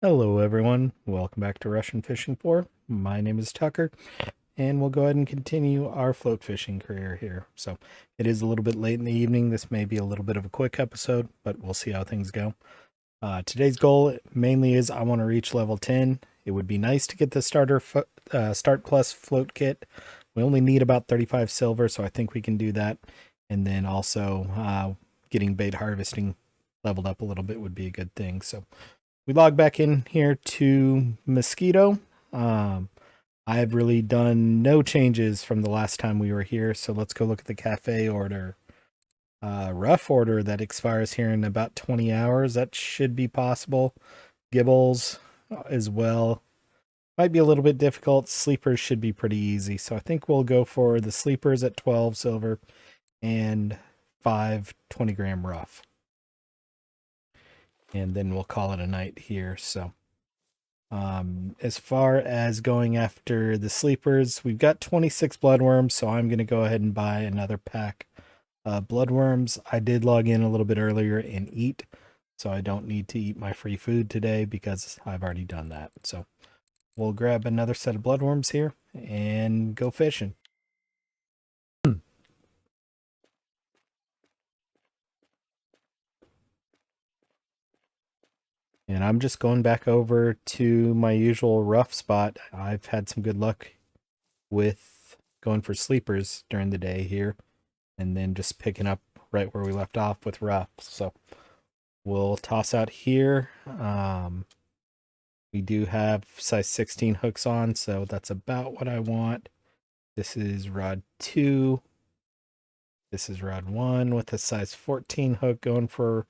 Hello everyone, welcome back to Russian Fishing 4. My name is Tucker, and we'll go ahead and continue our float fishing career here. So it is a little bit late in the evening. This may be a little bit of a quick episode, but we'll see how things go. Today's goal mainly is I want to reach level 10. It would be nice to get the Start Plus float kit. We only need about 35 silver, so I think we can do that. And then also getting bait harvesting leveled up a little bit would be a good thing. So we log back in here to Mosquito. I've really done no changes from the last time we were here, so let's go look at the cafe order. Rough order that expires here in about 20 hours. That should be possible. Gibbles as well. Might be a little bit difficult. Sleepers should be pretty easy, so I think we'll go for the sleepers at 12 silver and 5 20-gram rough. And then we'll call it a night here, so... as far as going after the sleepers, we've got 26 bloodworms, so I'm going to go ahead and buy another pack of bloodworms. I did log in a little bit earlier and eat, so I don't need to eat my free food today because I've already done that. So we'll grab another set of bloodworms here and go fishing. And I'm just going back over to my usual rough spot. I've had some good luck with going for sleepers during the day here, and then just picking up right where we left off with rough. So we'll toss out here. We do have size 16 hooks on, so that's about what I want. This is rod 2. This is rod 1 with a size 14 hook going for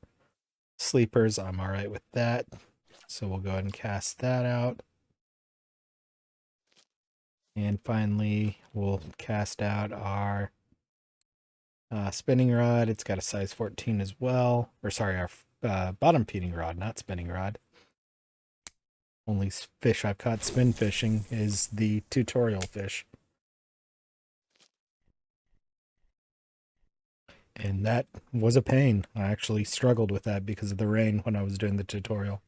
sleepers. I'm all right with that. So we'll go ahead and cast that out. And finally, we'll cast out our spinning rod. It's got a size 14 as well. Or sorry, our bottom feeding rod, not spinning rod. Only fish I've caught spin fishing is the tutorial fish. And that was a pain. I actually struggled with that because of the rain when I was doing the tutorial.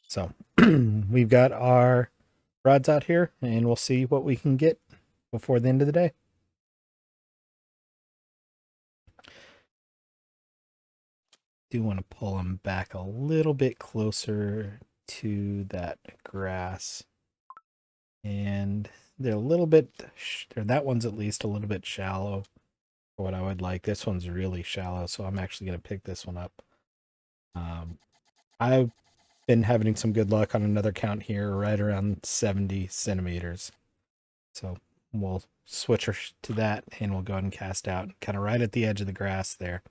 So we've got our rods out here, and we'll see what we can get before the end of the day. Do want to pull them back a little bit closer to that grass. And they're a little bit, that one's at least a little bit shallow for what I would like. This one's really shallow, so I'm actually going to pick this one up. I've been having some good luck on another count here, right around 70 centimeters. So we'll switch to that, and we'll go ahead and cast out. Kind of right at the edge of the grass there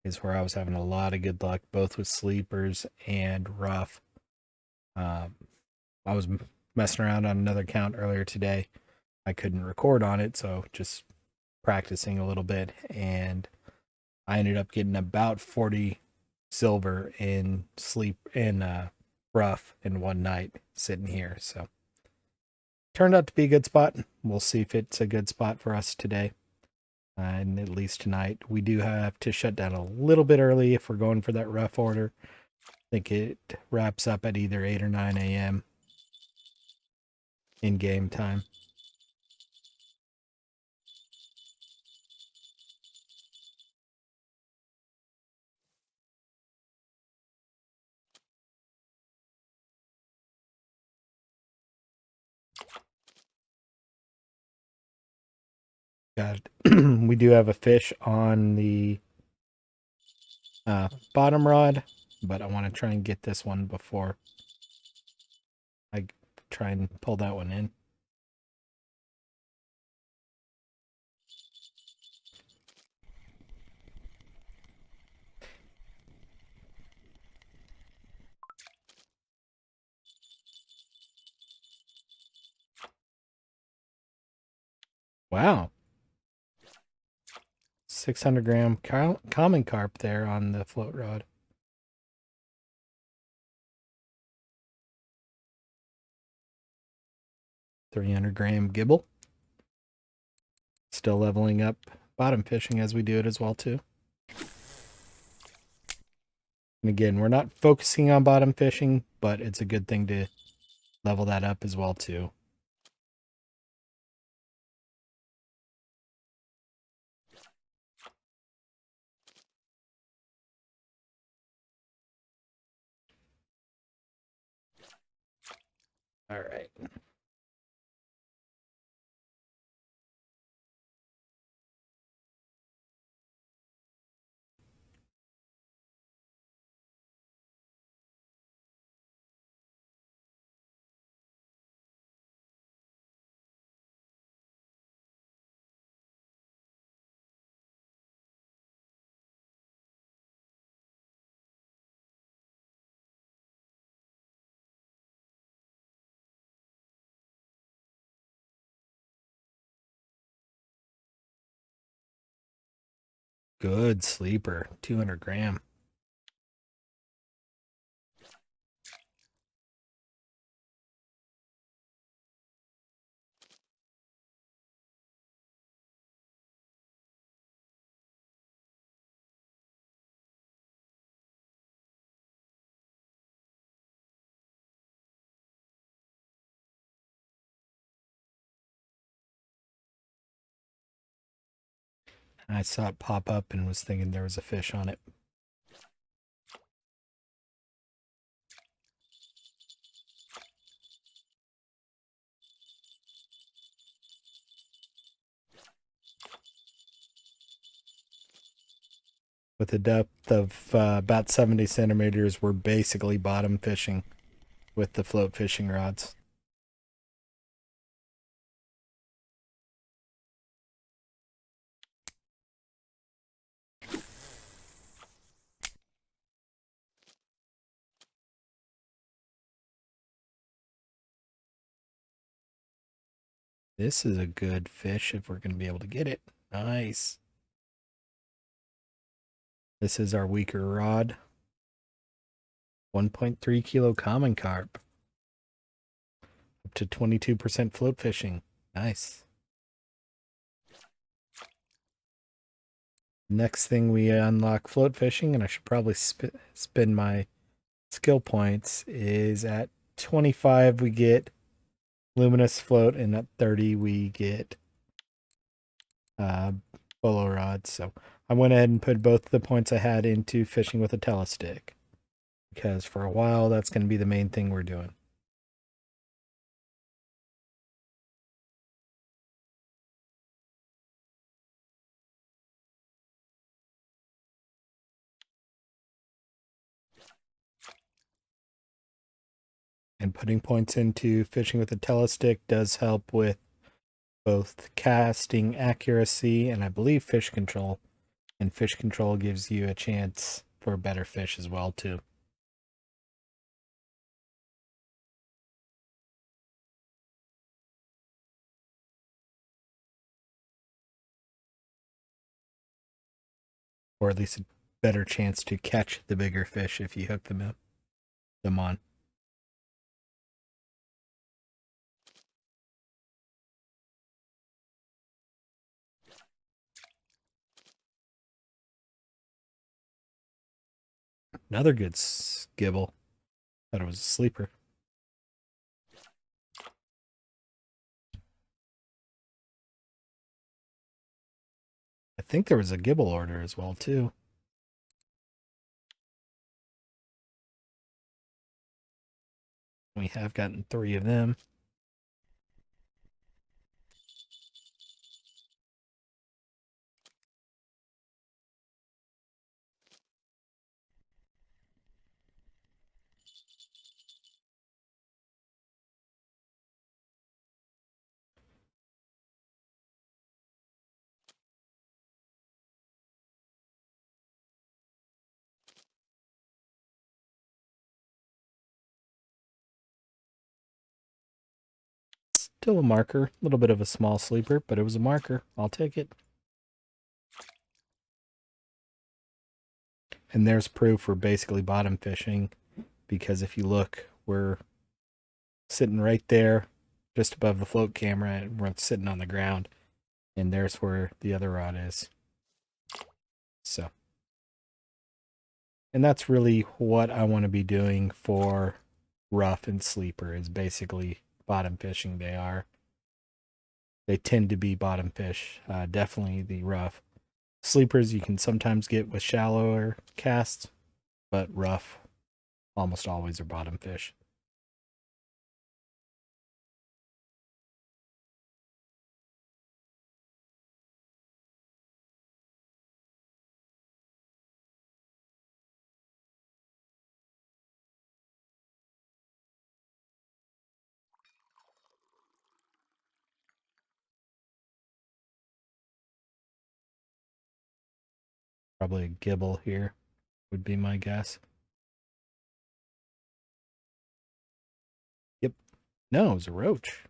is where I was having a lot of good luck, both with sleepers and rough. I was messing around on another count earlier today. I couldn't record on it, so just practicing a little bit, and I ended up getting about 40 silver in rough in one night sitting here. So turned out to be a good spot. We'll see if it's a good spot for us today. And at least tonight, we do have to shut down a little bit early if we're going for that rough order. I think it wraps up at either 8 or 9 a.m. in game time. We do have a fish on the bottom rod, but I want to try and get this one before I try and pull that one in. Wow. 600-gram common carp there on the float rod. $300-gram gibble. Still leveling up bottom fishing as we do it as well too. And again, we're not focusing on bottom fishing, but it's a good thing to level that up as well too. All right. Good sleeper, 200 gram. I saw it pop up and was thinking there was a fish on it. With a depth of about 70 centimeters, we're basically bottom fishing with the float fishing rods. This is a good fish if we're going to be able to get it. Nice. This is our weaker rod. 1.3 kilo common carp. Up to 22% float fishing. Nice. Next thing we unlock float fishing, and I should probably spin my skill points, is at 25 we get luminous float, and at 30 we get bolo rods. So I went ahead and put both the points I had into fishing with a telestick, because for a while that's going to be the main thing we're doing. And putting points into fishing with a telestick does help with both casting accuracy and I believe fish control. And fish control gives you a chance for better fish as well too. Or at least a better chance to catch the bigger fish if you hook them on. Another good skibble. Thought it was a sleeper. I think there was a gibble order as well too. We have gotten 3 of them. Still a marker. A little bit of a small sleeper, but it was a marker. I'll take it. And there's proof we're basically bottom fishing, because if you look, we're sitting right there just above the float camera and we're sitting on the ground, and there's where the other rod is. So And that's really what I want to be doing for rough and sleeper, is basically bottom fishing. They tend to be bottom fish. Definitely the rough. Sleepers you can sometimes get with shallower casts, but rough almost always are bottom fish. Probably a gibble here would be my guess. Yep. No, it was a roach.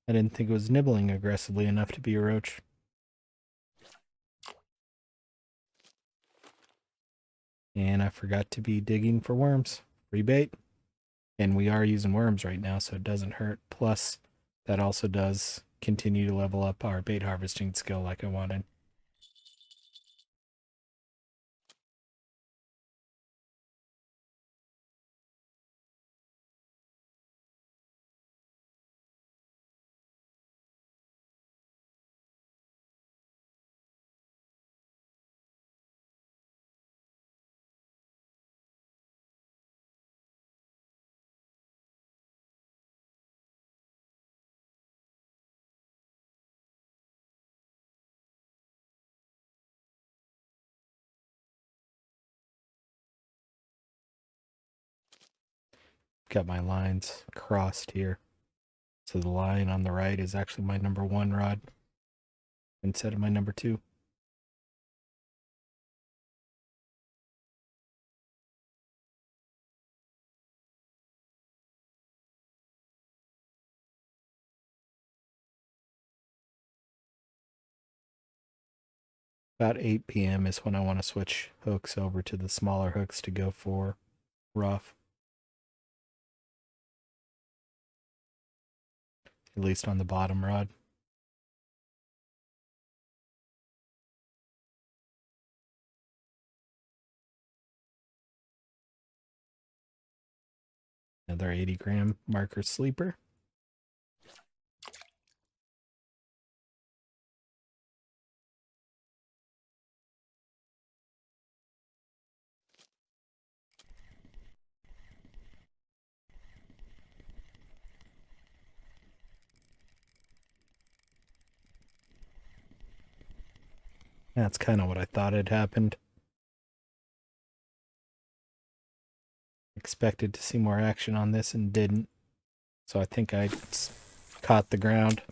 I didn't think it was nibbling aggressively enough to be a roach. And I forgot to be digging for worms. Free bait. And we are using worms right now, so it doesn't hurt. Plus, that also does continue to level up our bait harvesting skill like I wanted. Got my lines crossed here. So the line on the right is actually my number 1 rod instead of my number 2. About 8 p.m. is when I want to switch hooks over to the smaller hooks to go for rough. At least on the bottom rod. Another 80-gram marker sleeper. That's kind of what I thought had happened. Expected to see more action on this and didn't. So I think I caught the ground.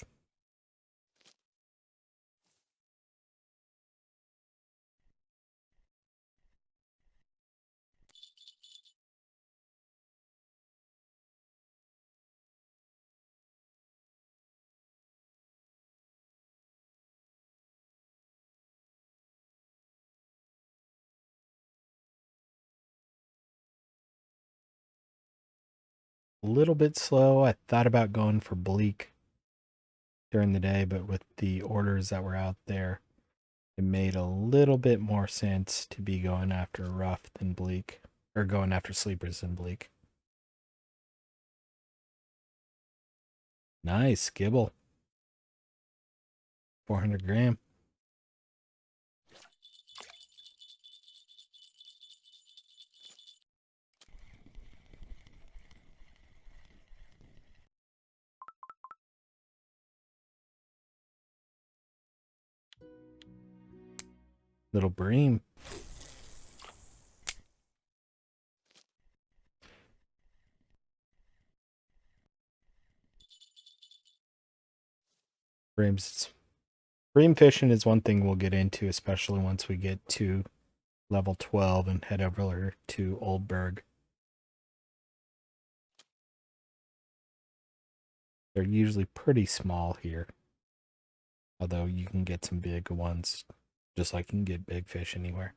A little bit slow. I thought about going for bleak during the day, but with the orders that were out there, it made a little bit more sense to be going after rough than bleak, or going after sleepers than bleak. Nice gibble. 400-gram. Little bream. Breams. Bream fishing is one thing we'll get into, especially once we get to level 12 and head over to Oldberg. They're usually pretty small here, although you can get some big ones, just like you can get big fish anywhere.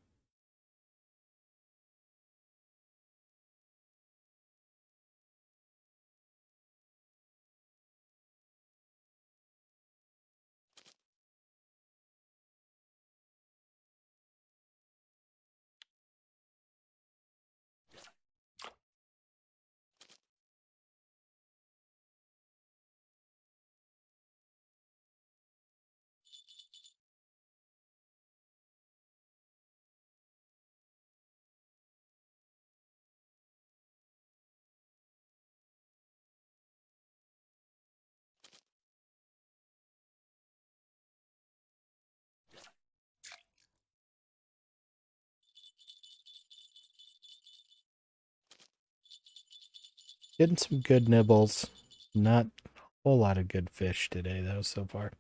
Getting some good nibbles. Not a whole lot of good fish today, though, so far.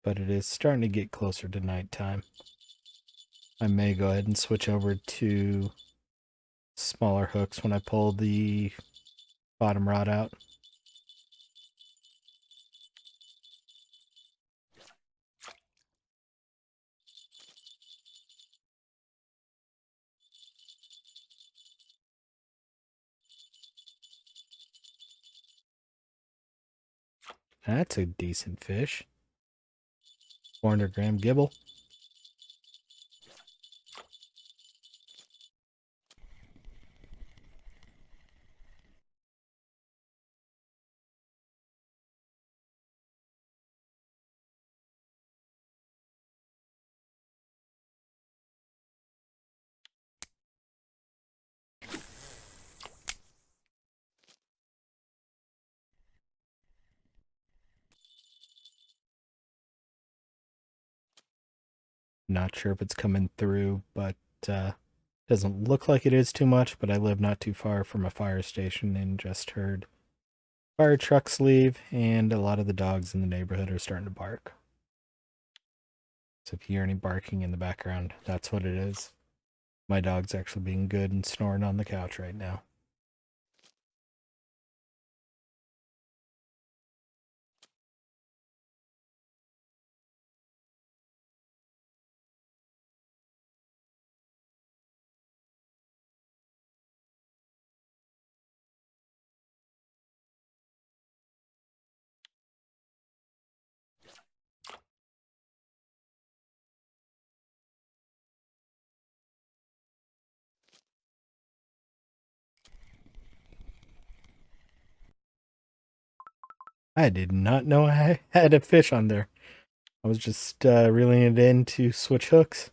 But it is starting to get closer to nighttime. I may go ahead and switch over to smaller hooks when I pull the bottom rod out. That's a decent fish. 400-gram gibble. Not sure if it's coming through, but doesn't look like it is too much, but I live not too far from a fire station and just heard fire trucks leave, and a lot of the dogs in the neighborhood are starting to bark. So if you hear any barking in the background, that's what it is. My dog's actually being good and snoring on the couch right now. I did not know I had a fish on there. I was just reeling it in to switch hooks.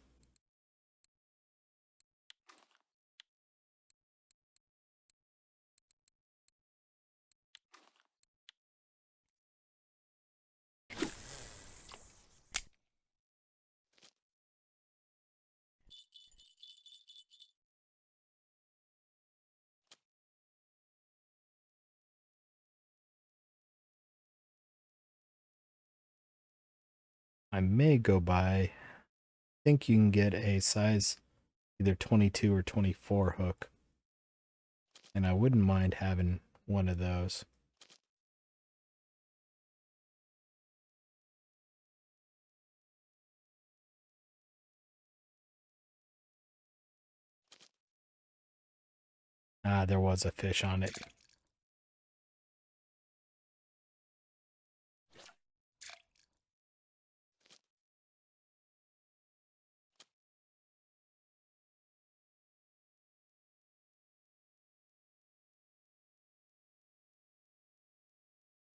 I may go by. I think you can get a size either 22 or 24 hook, and I wouldn't mind having one of those. Ah, there was a fish on it.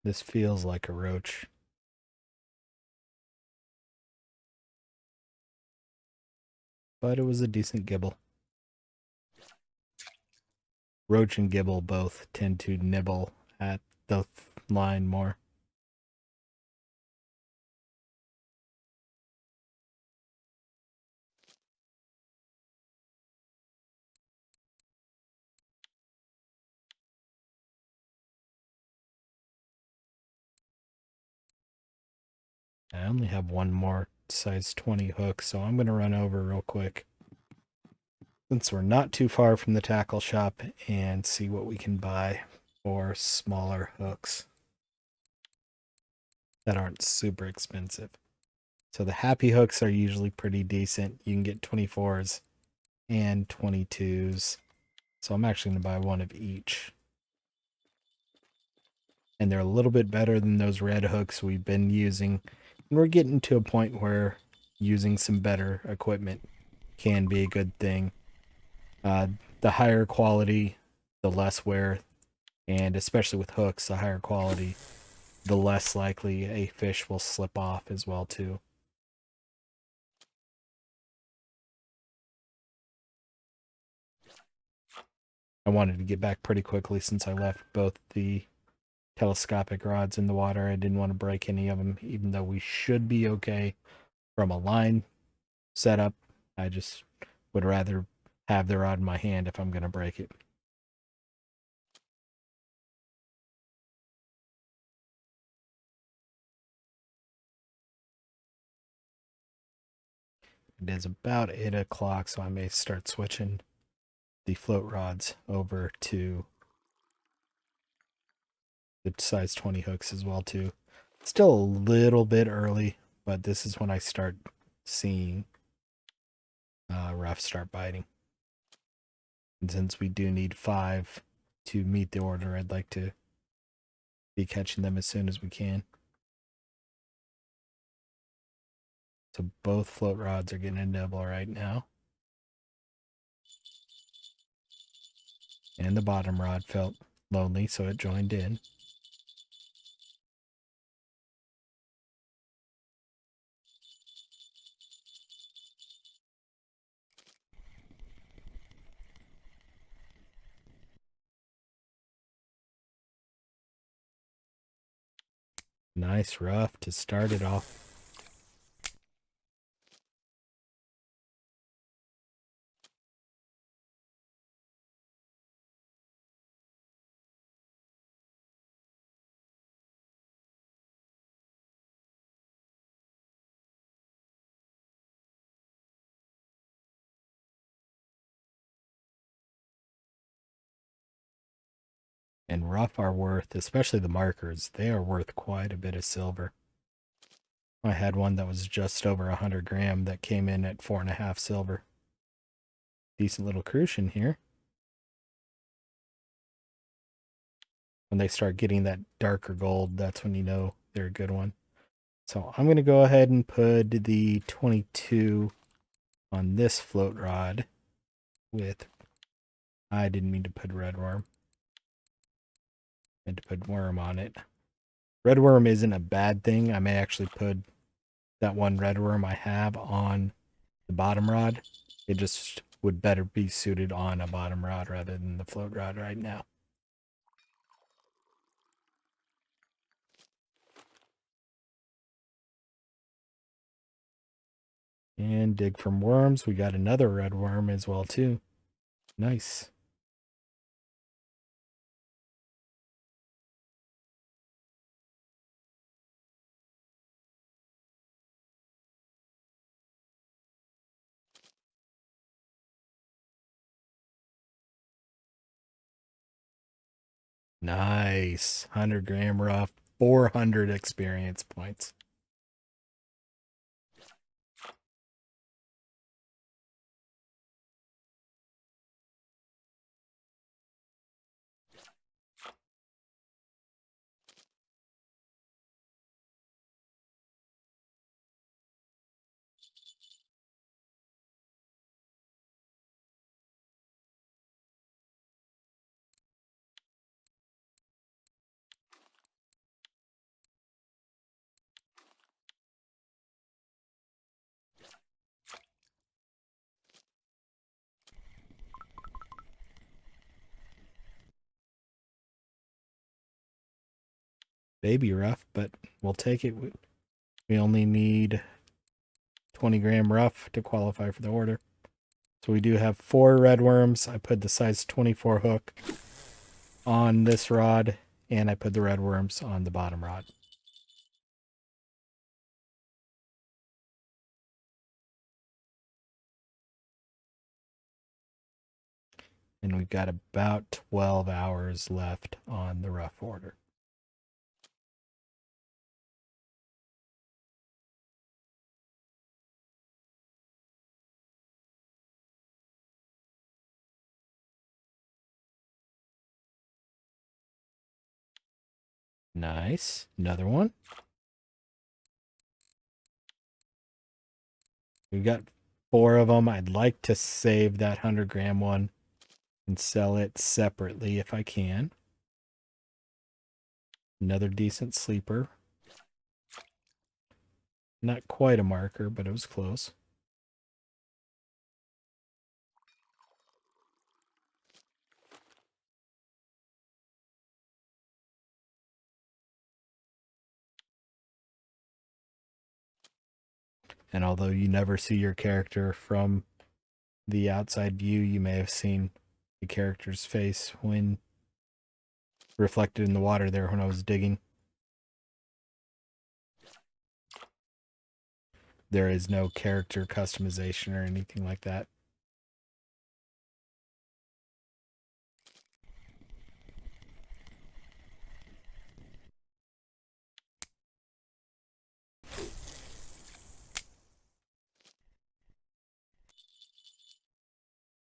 This feels like a roach. But it was a decent gibble. Roach and gibble both tend to nibble at the line more. I only have one more size 20 hook, so I'm going to run over real quick, since we're not too far from the tackle shop, and see what we can buy for smaller hooks that aren't super expensive. So the happy hooks are usually pretty decent. You can get 24s and 22s. So I'm actually going to buy one of each. And they're a little bit better than those red hooks we've been using. And we're getting to a point where using some better equipment can be a good thing. The higher quality, the less wear, and especially with hooks, the higher quality, the less likely a fish will slip off as well too. I wanted to get back pretty quickly since I left both the telescopic rods in the water. I didn't want to break any of them, even though we should be okay from a line setup. I just would rather have the rod in my hand if I'm going to break it. It is about 8 o'clock, so I may start switching the float rods over to the size 20 hooks as well too. Still a little bit early, but this is when I start seeing Ruffe start biting. And since we do need 5 to meet the order, I'd like to be catching them as soon as we can. So both float rods are getting a nibble right now. And the bottom rod felt lonely, so it joined in. Nice Ruffe to start it off. And Ruffe are worth, especially the markers, they are worth quite a bit of silver. I had one that was just over 100 gram that came in at 4.5 silver. Decent little crucian here. When they start getting that darker gold, that's when you know they're a good one. So I'm going to go ahead and put the 22 on this float rod with, I didn't mean to put red worm. I meant to put worm on it. Red worm isn't a bad thing. I may actually put that one red worm I have on the bottom rod. It just would better be suited on a bottom rod rather than the float rod right now. And dig from worms. We got another red worm as well too. Nice. Nice. 100 gram Ruffe, 400 experience points. Baby Ruffe, but we'll take it. We only need 20 gram Ruffe to qualify for the order. So we do have 4 red worms. I put the size 24 hook on this rod, and I put the red worms on the bottom rod. And we've got about 12 hours left on the Ruffe order. Nice. Another one. We've got 4 of them. I'd like to save that 100 gram one and sell it separately if I can. Another decent sleeper. Not quite a marker, but it was close. And although you never see your character from the outside view, you may have seen the character's face when reflected in the water there when I was digging. There is no character customization or anything like that.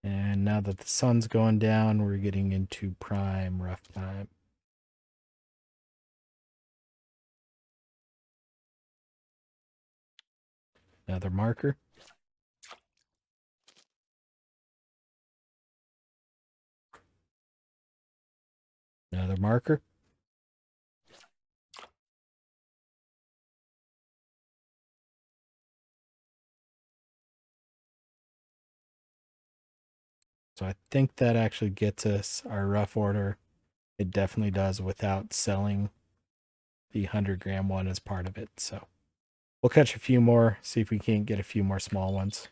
And now that the sun's going down, we're getting into prime rough time. Another marker. Another marker. So I think that actually gets us our rough order. It definitely does without selling the 100-gram one as part of it. So we'll catch a few more, see if we can't get a few more small ones.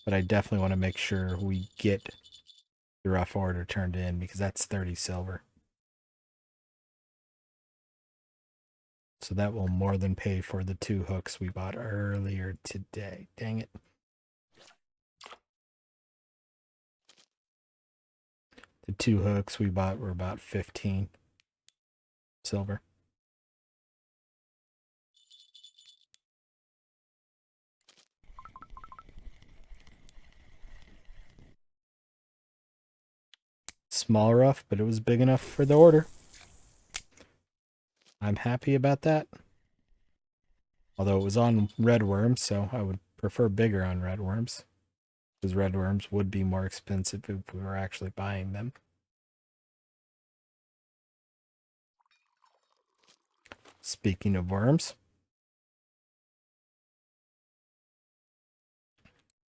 But I definitely want to make sure we get the rough order turned in because that's 30 silver. So that will more than pay for the 2 hooks we bought earlier today. Dang it. The 2 hooks we bought were about 15 silver. Small rough, but it was big enough for the order. I'm happy about that. Although it was on red worms, so I would prefer bigger on red worms. Because red worms would be more expensive if we were actually buying them. Speaking of worms,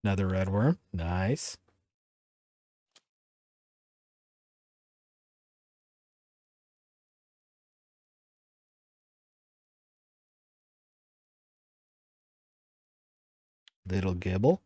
another red worm. Nice. Little gibble.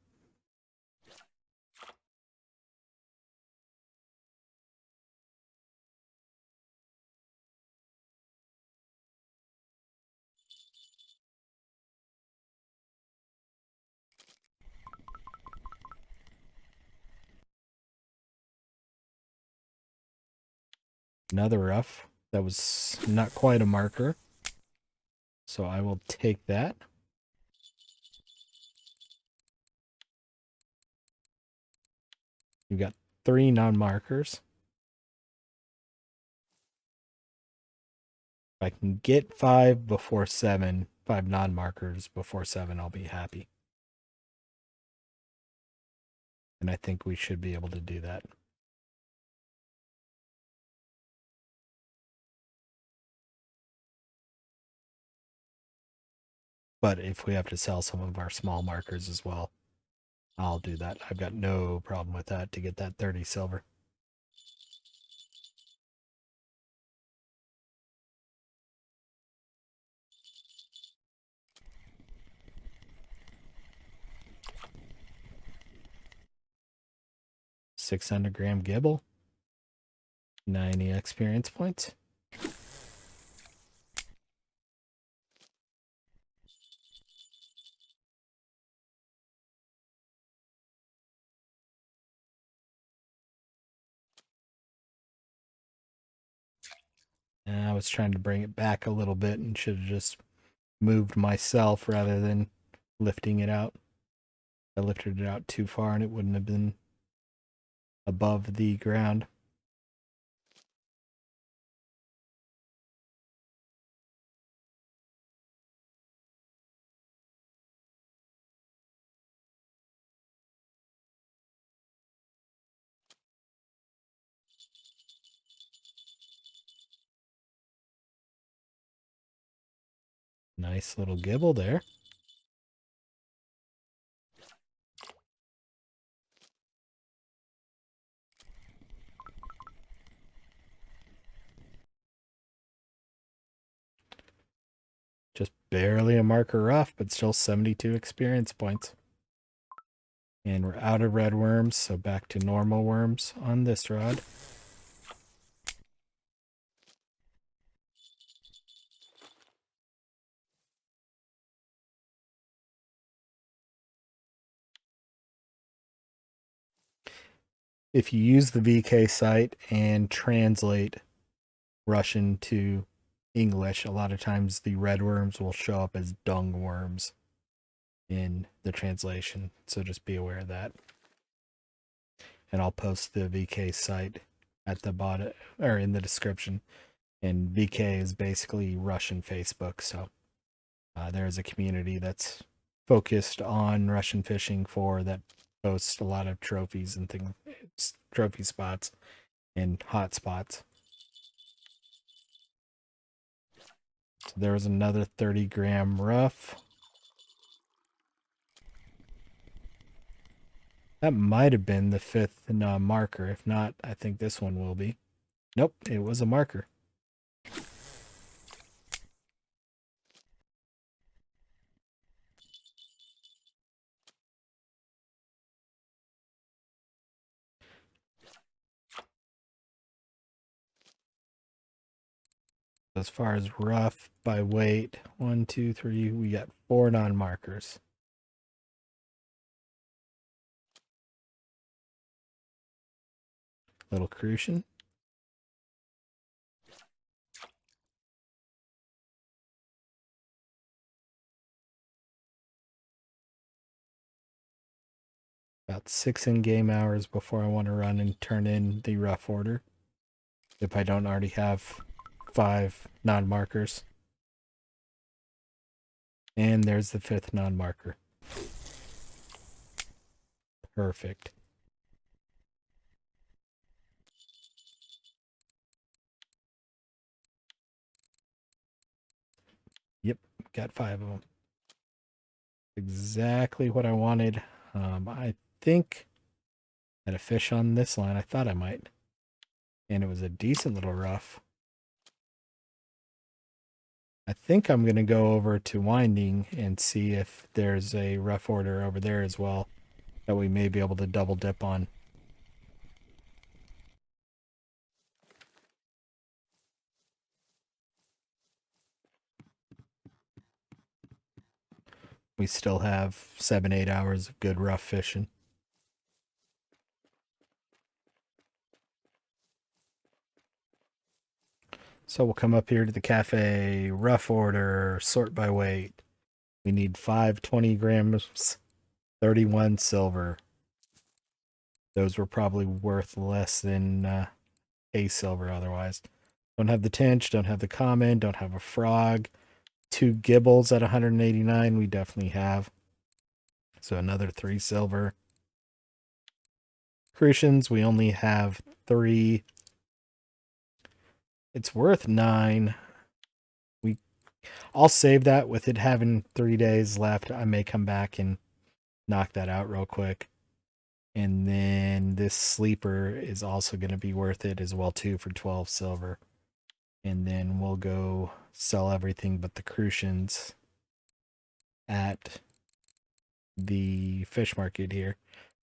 Another rough. That was not quite a marker. So I will take that. You've got 3 non-markers. If I can get 5 before 7, 5 non-markers before 7, I'll be happy. And I think we should be able to do that. But if we have to sell some of our small markers as well, I'll do that. I've got no problem with that to get that 30 silver. $600-gram gibble. 90 experience points. And I was trying to bring it back a little bit and should have just moved myself rather than lifting it out. I lifted it out too far and it wouldn't have been above the ground. Nice little gibble there. Just barely a marker rough, but still 72 experience points. And we're out of red worms, so back to normal worms on this rod. if you use the VK site and translate Russian to English, a lot of times the red worms will show up as dung worms in the translation. So just be aware of that. And I'll post the VK site at the bottom or in the description. And VK is basically Russian Facebook. So there is a community that's focused on Russian fishing for that posts a lot of trophies and things, trophy spots and hot spots. So there was another 30-gram rough. That might have been the fifth marker. If not, I think this one will be. Nope, it was a marker. As far as rough by weight, 1, 2, 3, we got 4 non-markers. Little crucian. About 6 in-game hours before I want to run and turn in the rough order. If I don't already have 5 non-markers. And there's the 5th non-marker. Perfect. Yep, got 5 of them. Exactly what I wanted. I think I had a fish on this line. I thought I might. And it was a decent little rough. I think I'm going to go over to winding and see if there's a rough order over there as well that we may be able to double dip on. We still have 7-8 hours of good rough fishing. So we'll come up here to the cafe, rough order, sort by weight. We need 5 20 grams, 31 silver. Those were probably worth less than a silver otherwise. Don't have the tench, don't have the common, don't have a frog. 2 gibbles at 189 we definitely have. So another 3 silver. Crucians, we only have 3. It's worth 9. I'll save that with it having 3 days left. I may come back and knock that out real quick. And then this sleeper is also going to be worth it as well too for 12 silver. And then we'll go sell everything but the crucians at the fish market here.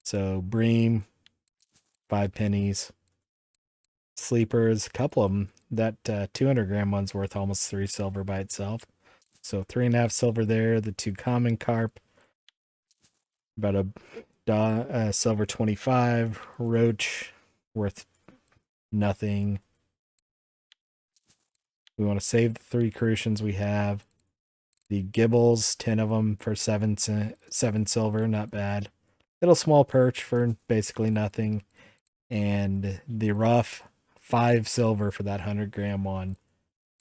So bream, 5 pennies. Sleepers, a couple of them. That 200-gram one's worth almost 3 silver by itself. So 3.5 silver there. The 2 common carp, about a silver 25. Roach, worth nothing. We want to save the 3 crucians we have. The gibbles, 10 of them for 7 silver, not bad. Little small perch for basically nothing. And the rough, 5 silver for that 100-gram one.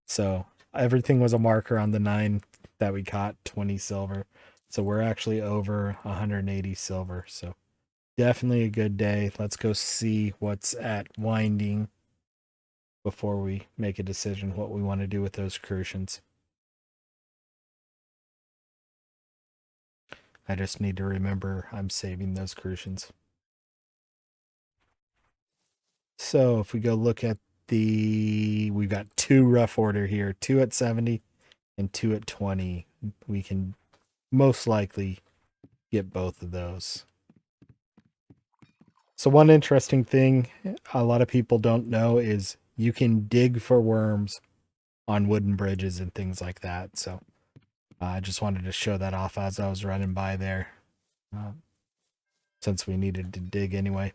So everything was a marker on the 9 that we caught, 20 silver. So we're actually over 180 silver. So definitely a good day. Let's go see what's at winding before we make a decision what we want to do with those crucians. I just need to remember I'm saving those crucians. So if we go look at we've got 2 rough order here, 2 at 70 and 2 at 20. We can most likely get both of those. So one interesting thing a lot of people don't know is you can dig for worms on wooden bridges and things like that. So I just wanted to show that off as I was running by there, since we needed to dig anyway.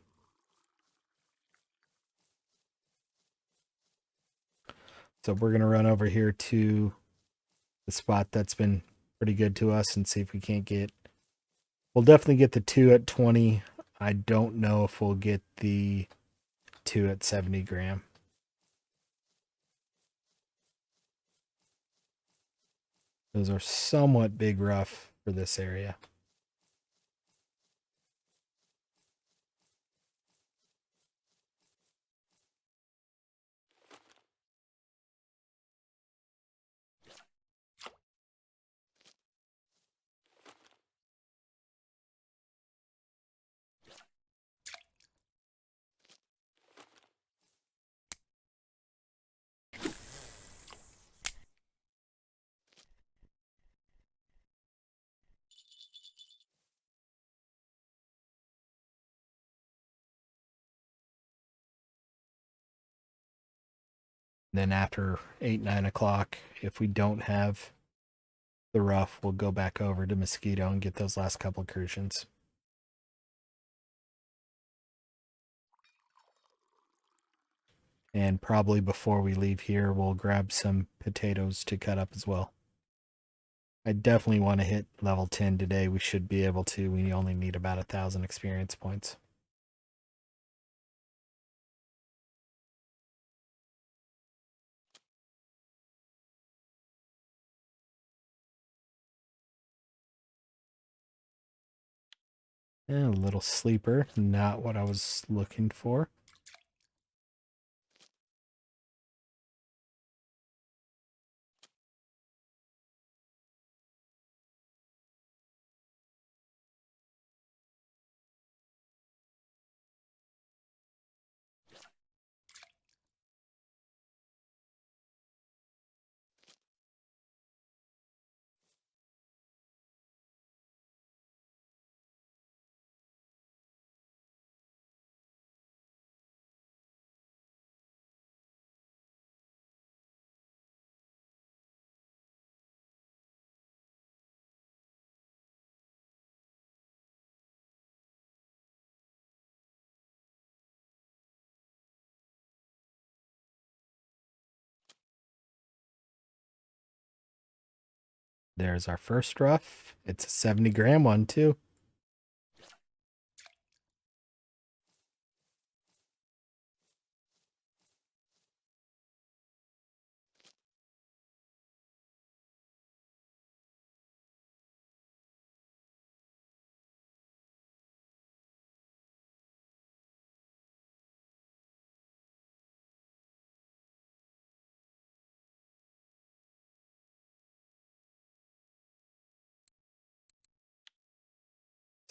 So we're going to run over here to the spot that's been pretty good to us and see if we can't get. We'll definitely get the 2 at 20. I don't know if we'll get the 2 at 70 gram. Those are somewhat big rough for this area. Then after 8, 9 o'clock, if we don't have the rough, we'll go back over to Mosquito and get those last couple crucians. And probably before we leave here, we'll grab some potatoes to cut up as well. I definitely want to hit level 10 today. We should be able to. We only need about 1,000 experience points. And a little sleeper, not what I was looking for. There's our first rough. It's a 70 gram one too.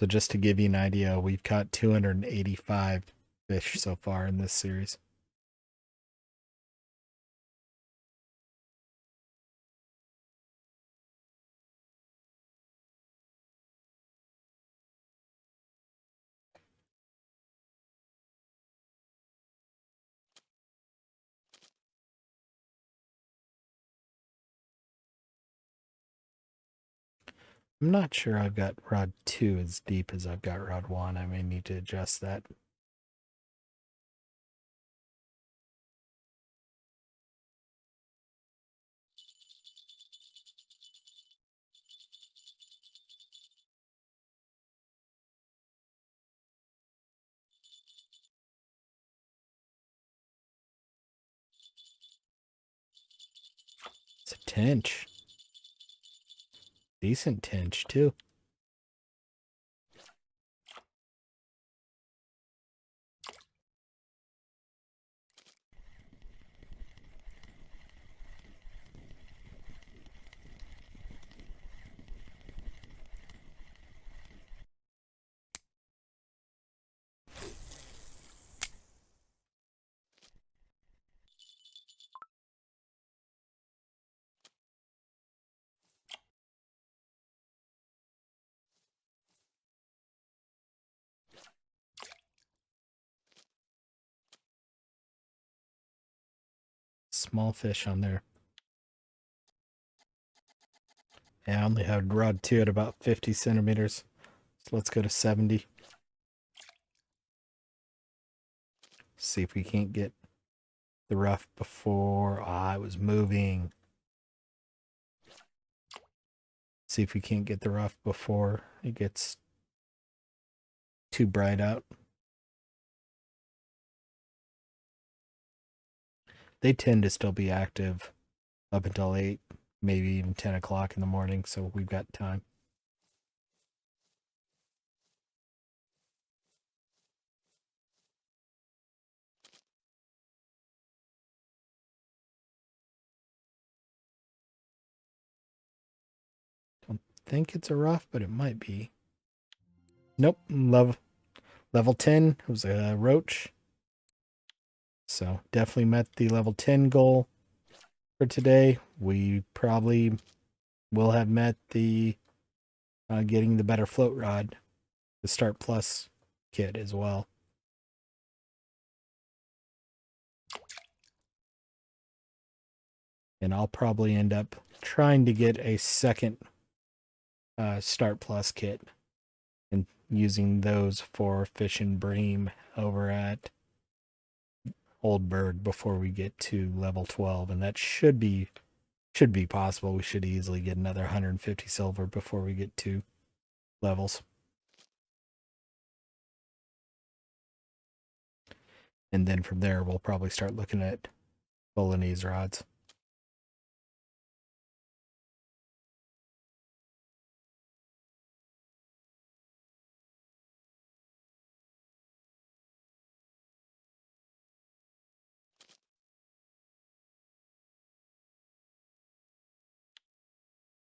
So just to give you an idea, we've caught 285 fish so far in this series. I'm not sure I've got rod 2 as deep as I've got rod 1. I may need to adjust that. It's a tench. Decent tench too. Small fish on there. Yeah, I only had rod 2 at about 50 centimeters. So let's go to 70. See if we can't get the rough before. Ah, it was moving. See if we can't get the rough before it gets too bright out. They tend to still be active up until 8, maybe even 10 o'clock in the morning, so we've got time. Don't think it's a rough, but it might be. Nope, level 10. It was a roach. So definitely met the level 10 goal for today. We probably will have met the getting the better float rod, the Start Plus kit as well. And I'll probably end up trying to get a second Start Plus kit and using those for fish and bream over at Old Bird before we get to level 12, and that should be possible. We should easily get another 150 silver before we get to levels. And then from there, we'll probably start looking at Bolognese rods.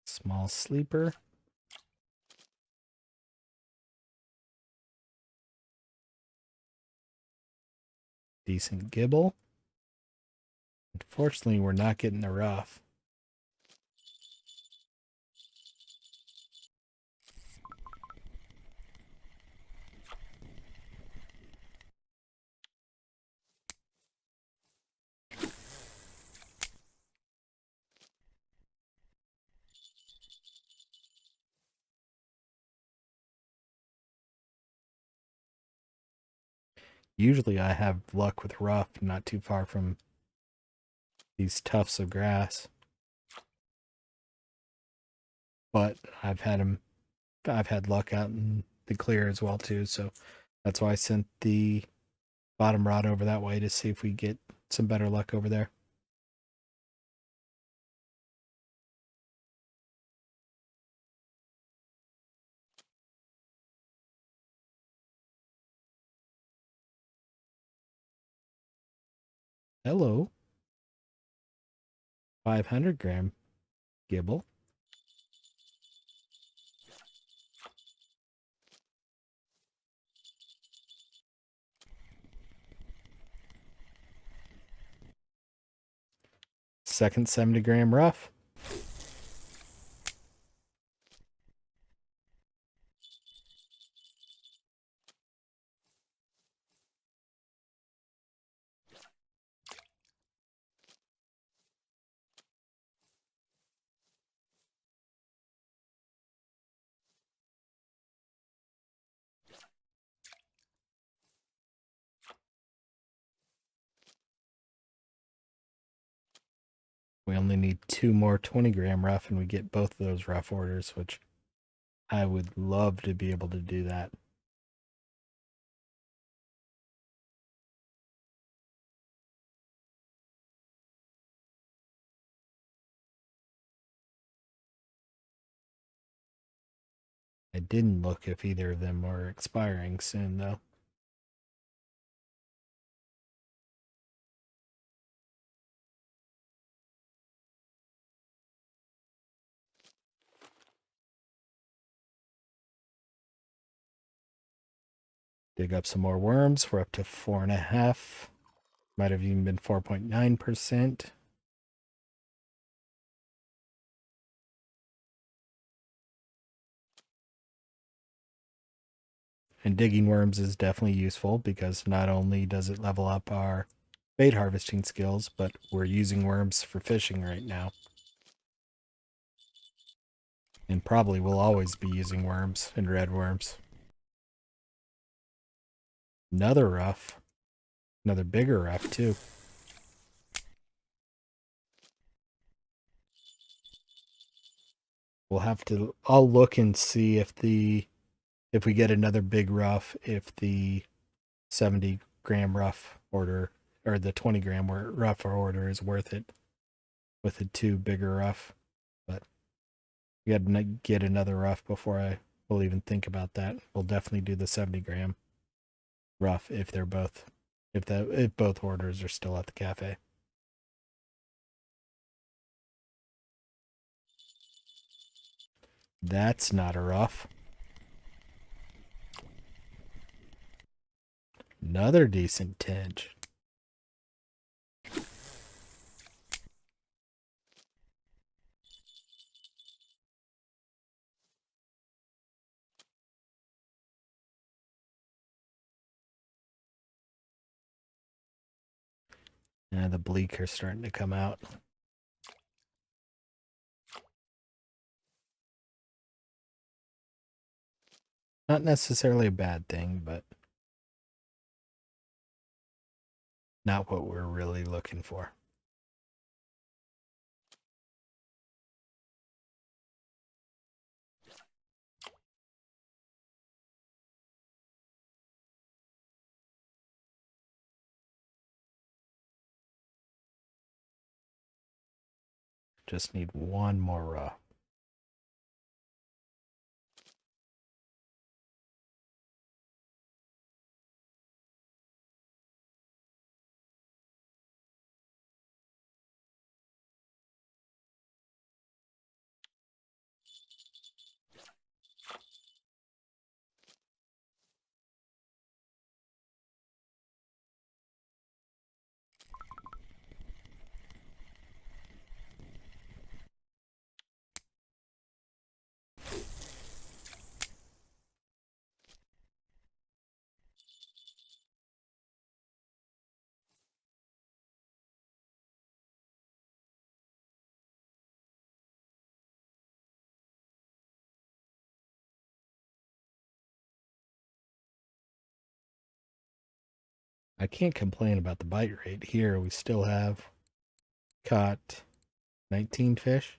Small sleeper. Decent gibble. Unfortunately, we're not getting the rough. Usually I have luck with rough, not too far from these tufts of grass. But I've had luck out in the clear as well too, so that's why I sent the bottom rod over that way to see if we get some better luck over there. Hello. 500-gram gibble. Second 70-gram rough. We only need 2 more 20-gram rough and we get both of those rough orders, which I would love to be able to do that. I didn't look if either of them were expiring soon, though. Dig up some more worms. We're up to 4.5. Might have even been 4.9%. And digging worms is definitely useful because not only does it level up our bait harvesting skills, but we're using worms for fishing right now. And probably will always be using worms and red worms. Another rough. Another bigger rough, too. We'll have to. I'll look and see if we get another big rough, if the 70-gram rough order or the 20-gram rough order is worth it with a two bigger rough. But we got to get another rough before I will even think about that. We'll definitely do the 70-gram rough if they're both if both orders are still at the cafe. That's not a rough. Another decent tinge. Yeah, the bleak are starting to come out. Not necessarily a bad thing, but not what we're really looking for. Just need one more raw. I can't complain about the bite rate here. We still have caught 19 fish.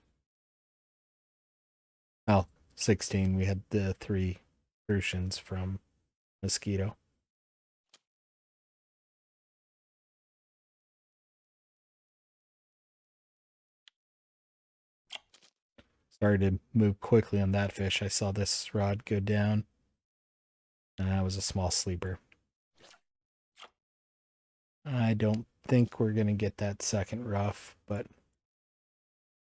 Oh, 16. We had the 3 crucians from Mosquito. Sorry to move quickly on that fish. I saw this rod go down. That was a small sleeper. I don't think we're going to get that second rough, but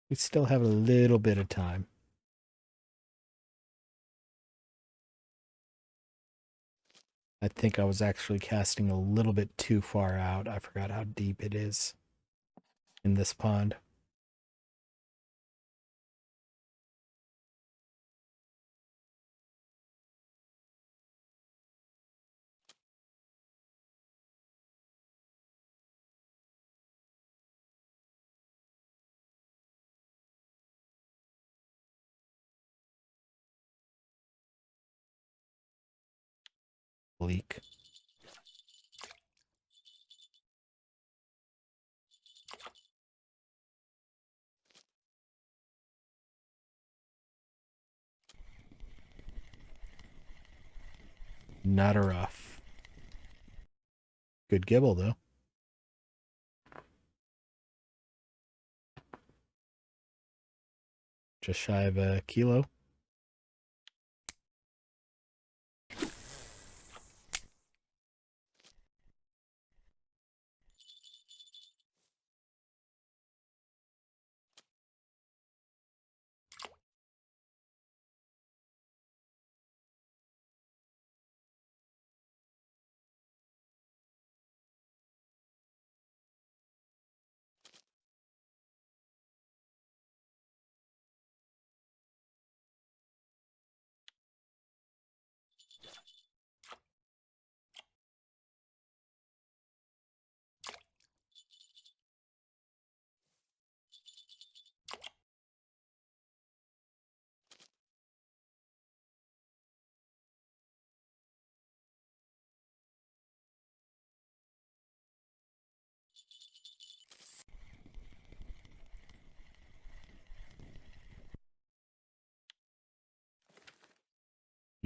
we still have a little bit of time. I think I was actually casting a little bit too far out. I forgot how deep it is in this pond. Bleak. Not a rough. Good gibble, though. Just shy of a kilo.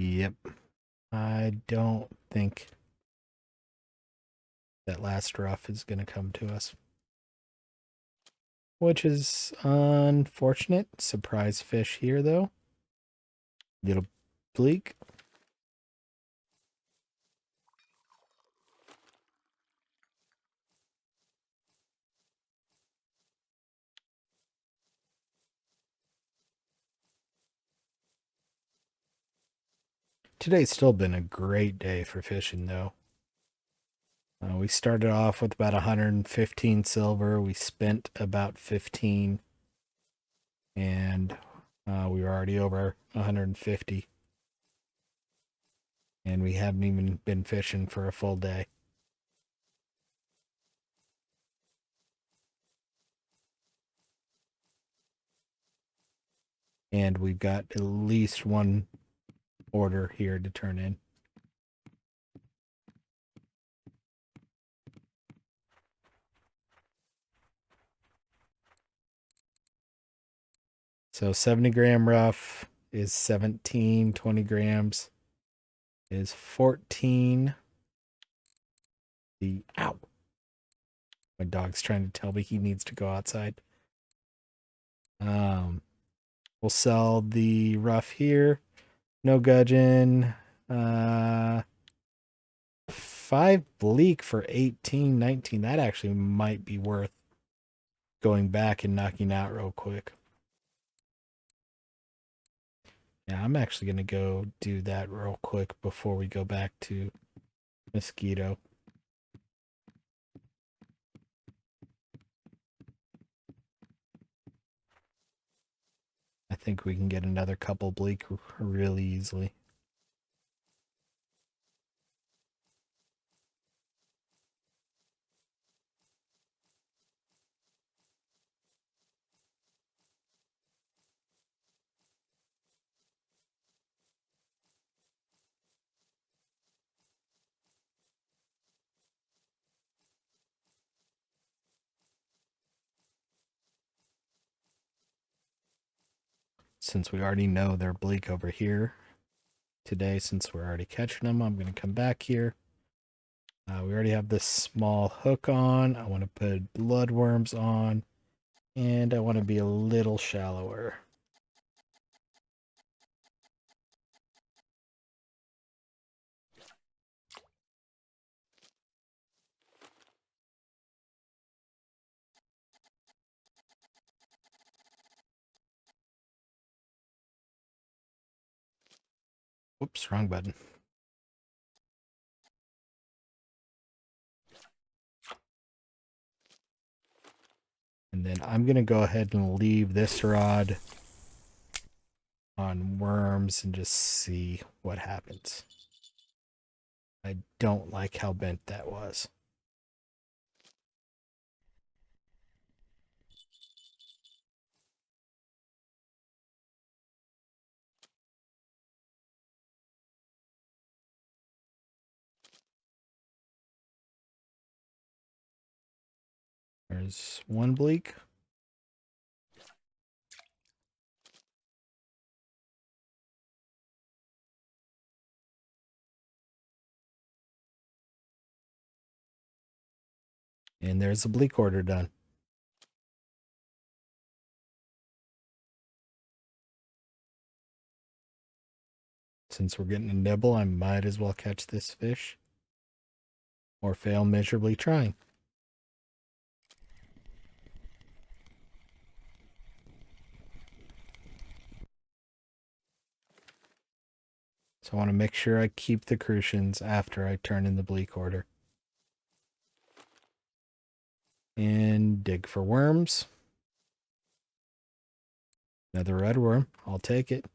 Yep. I don't think that last rough is going to come to us, which is unfortunate. Surprise fish here, though. Little bleak. Today's still been a great day for fishing, though. We started off with about 115 silver. We spent about 15, and we were already over 150. And we haven't even been fishing for a full day. And we've got at least one order here to turn in. So 70-gram rough is 17, 20 grams is 14. Ow. My dog's trying to tell me he needs to go outside. We'll sell the rough here. No gudgeon. 5 bleak for 18, 19. That actually might be worth going back and knocking out real quick. Yeah, I'm actually going to go do that real quick before we go back to Mosquito. I think we can get another couple bleak really easily. Since we already know they're bleak over here today, since we're already catching them, I'm going to come back here. We already have this small hook on. I want to put bloodworms on, and I want to be a little shallower. Whoops, wrong button. And then I'm going to go ahead and leave this rod on worms and just see what happens. I don't like how bent that was. There's one bleak. And there's a bleak order done. Since we're getting a nibble, I might as well catch this fish or fail miserably trying. So I want to make sure I keep the crucians after I turn in the bleak order. And dig for worms. Another red worm. I'll take it.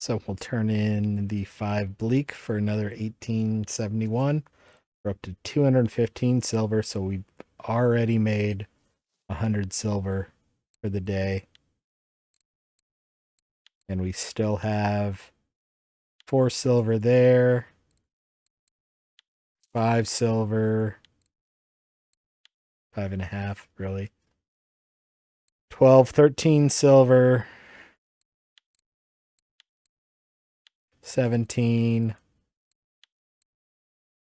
So we'll turn in the 5 bleak for another 1871. We're up to 215 silver, so we've already made 100 silver for the day. And we still have 4 silver there, 5 silver, 5.5, really. 12, 13 silver, 17,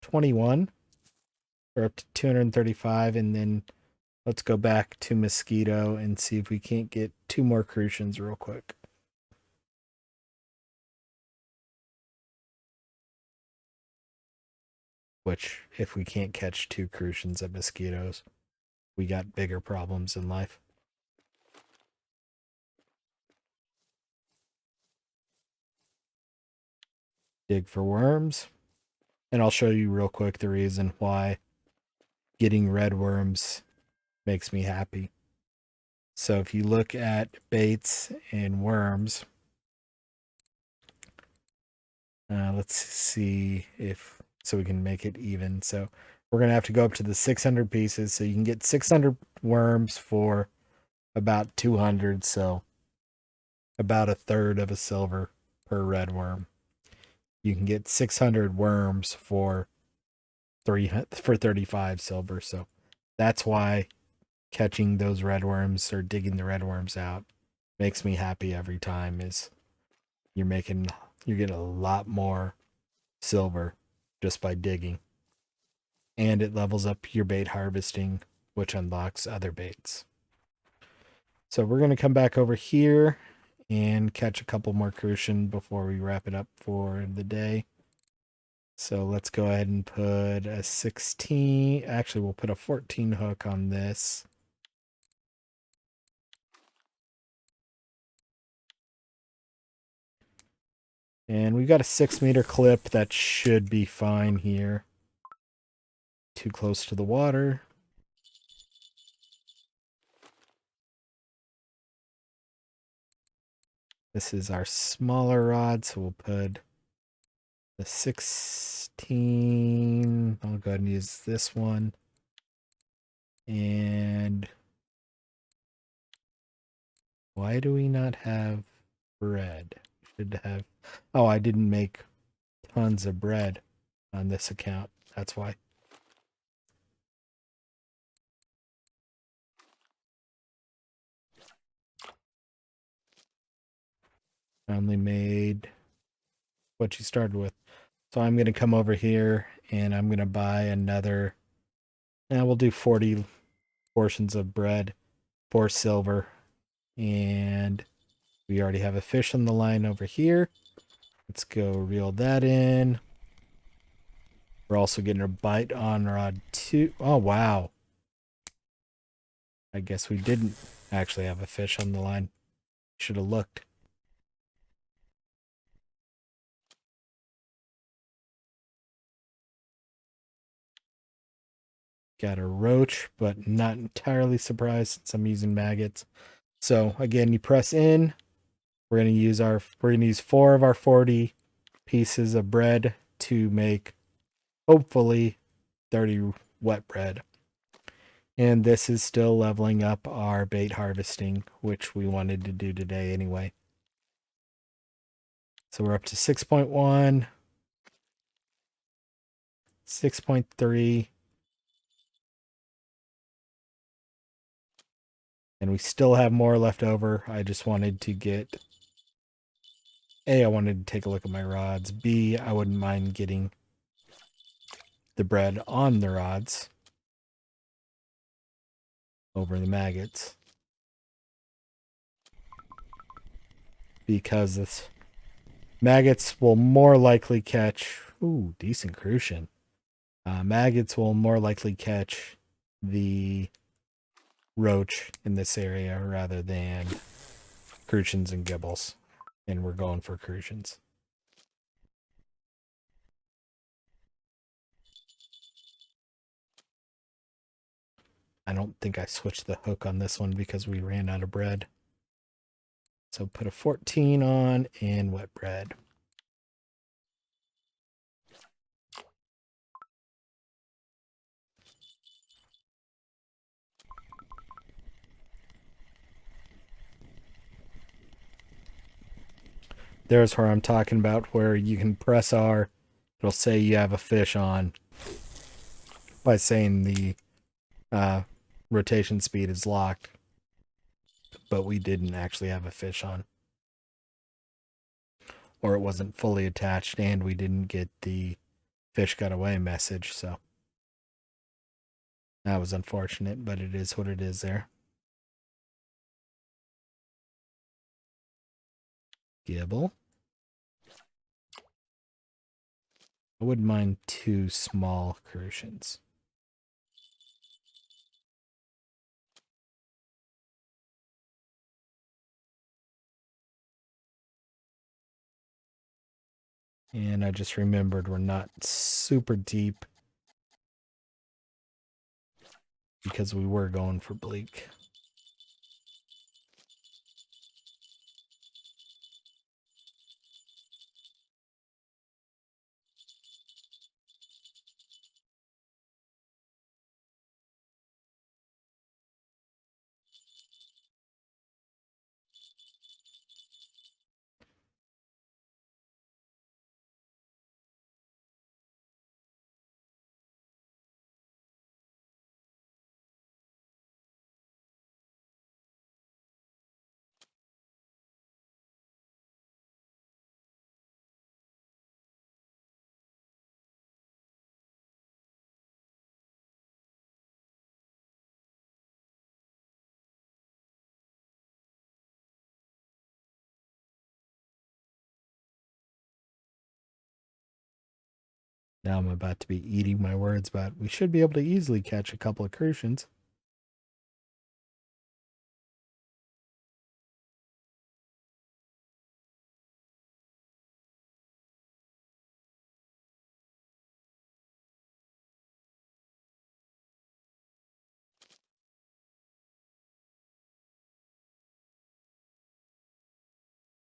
21. We're up to 235, and then let's go back to Mosquito and see if we can't get 2 more crucians real quick. Which, if we can't catch 2 crucians at Mosquitoes, we got bigger problems in life. Dig for worms. And I'll show you real quick the reason why getting red worms makes me happy. So if you look at baits and worms, let's see if, so we can make it even. So we're going to have to go up to the 600 pieces. So you can get 600 worms for about 200. So about a third of a silver per red worm. You can get 600 worms for 35 silver. So that's why catching those red worms or digging the red worms out makes me happy every time. Is you're getting a lot more silver just by digging, and it levels up your bait harvesting, which unlocks other baits. So we're going to come back over here and catch a couple more crucian before we wrap it up for the day. So let's go ahead and put a 16. Actually, we'll put a 14 hook on this. And we've got a 6-meter clip that should be fine here. Too close to the water. This is our smaller rod, so we'll put the 16. I'll go ahead and use this one. And why do we not have bread? Should have. Oh, I didn't make tons of bread on this account. That's why. I only made what you started with. So I'm going to come over here and I'm going to buy another. And we'll do 40 portions of bread for silver. And we already have a fish on the line over here. Let's go reel that in. We're also getting a bite on rod 2. Oh, wow. I guess we didn't actually have a fish on the line. Should have looked. Got a roach, but not entirely surprised since I'm using maggots. So again, you press in. We're gonna use 4 of our 40 pieces of bread to make hopefully 30 wet bread. And this is still leveling up our bait harvesting, which we wanted to do today anyway. So we're up to 6.1, 6.3, and we still have more left over. I just wanted to get A, I wanted to take a look at my rods. B, I wouldn't mind getting the bread on the rods over the maggots. Because this maggots will more likely catch... Ooh, decent crucian. Maggots will more likely catch the roach in this area rather than crucians and gibbles. And we're going for crucians. I don't think I switched the hook on this one because we ran out of bread. So put a 14 on and wet bread. There's where I'm talking about, where you can press R. It'll say you have a fish on by saying the rotation speed is locked, but we didn't actually have a fish on. Or it wasn't fully attached and we didn't get the fish got away message, so that was unfortunate, but it is what it is there. Gibble. I wouldn't mind 2 small crucians. And I just remembered we're not super deep because we were going for bleak. Now I'm about to be eating my words, but we should be able to easily catch a couple of crucians.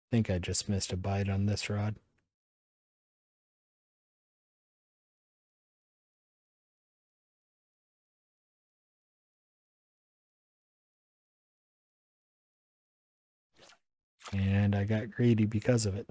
I think I just missed a bite on this rod. And I got greedy because of it.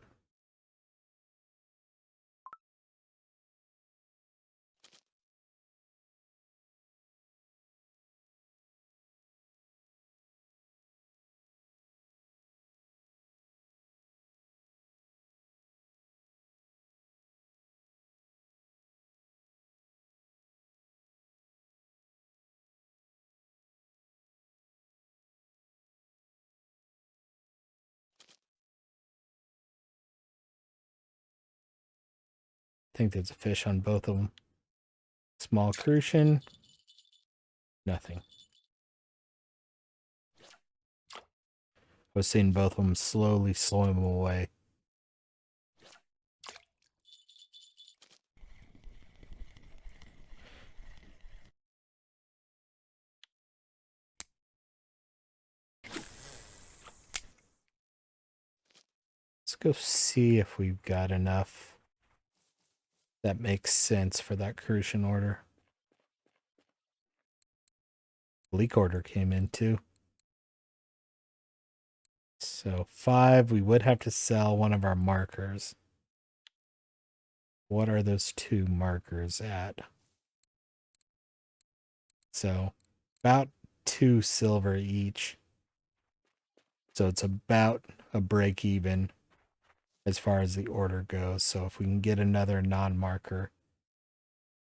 I think there's a fish on both of them. Small crucian. Nothing. I was seeing both of them slowly swim away. Let's go see if we've got enough that makes sense for that crucian order. Bleak order came in too. So 5, we would have to sell one of our markers. What are those 2 markers at? So about 2 silver each. So it's about a break even as far as the order goes. So if we can get another non-marker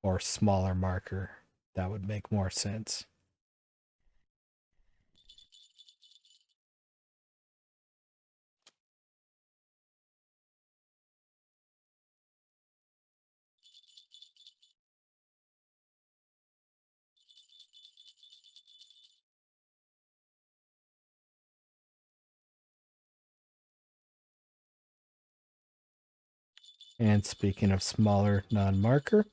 or smaller marker, that would make more sense. And speaking of smaller non-marker,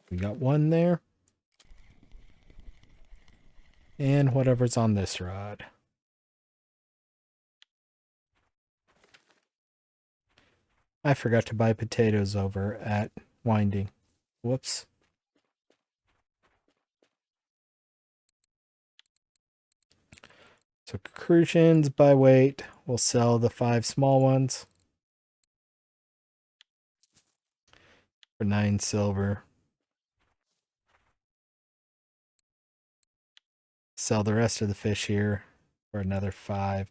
we got one there. and whatever's on this rod. I forgot to buy potatoes over at Winding. Whoops. So crucians by weight. We'll sell the 5 small ones for 9 silver. Sell the rest of the fish here for another 5.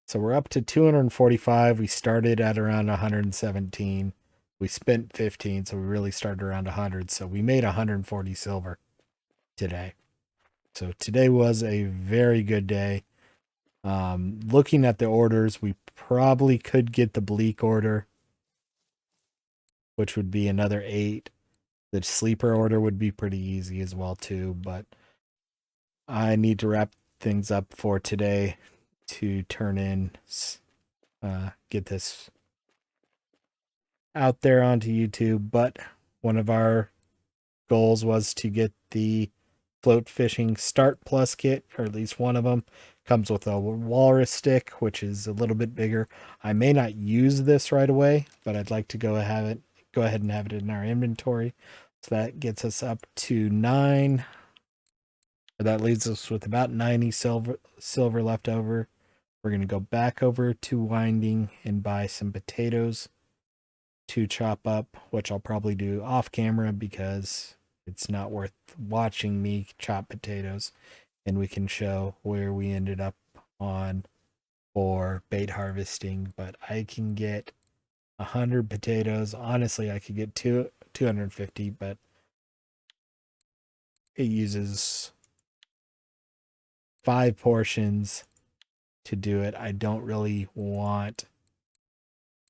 So we're up to 245. We started at around 117. We spent 15, so we really started around 100. So we made 140 silver today. So today was a very good day. Looking at the orders, we probably could get the bleak order, which would be another 8. The sleeper order would be pretty easy as well too, but I need to wrap things up for today to turn in, get this out there onto YouTube. But one of our goals was to get the float fishing start plus kit, or at least one of them. Comes with a walrus stick, which is a little bit bigger. I may not use this right away, but I'd like to go ahead and have it in our inventory. So that gets us up to 9. That leaves us with about 90 silver left over. We're going to go back over to Winding and buy some potatoes to chop up, which I'll probably do off camera because it's not worth watching me chop potatoes. And we can show where we ended up on for bait harvesting. But I can get 100 potatoes. Honestly, I could get 250, but it uses 5 portions to do it. I don't really want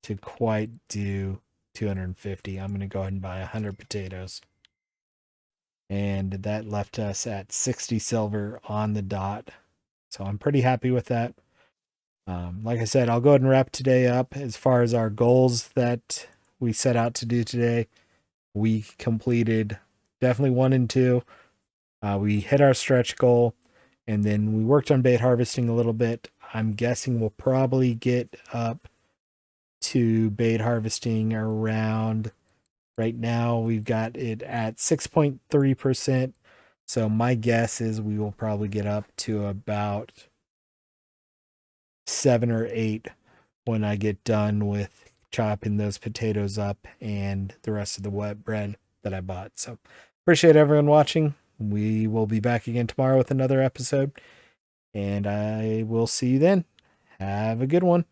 to quite do 250. I'm going to go ahead and buy 100 potatoes. And that left us at 60 silver on the dot. So I'm pretty happy with that. Like I said, I'll go ahead and wrap today up. As far as our goals that we set out to do today, we completed definitely 1 and 2. We hit our stretch goal, and then we worked on bait harvesting a little bit. I'm guessing we'll probably get up to bait harvesting around, right now we've got it at 6.3%. So my guess is we will probably get up to about 7 or 8 when I get done with chopping those potatoes up and the rest of the wet bread that I bought. So appreciate everyone watching. We will be back again tomorrow with another episode, and I will see you then. Have a good one.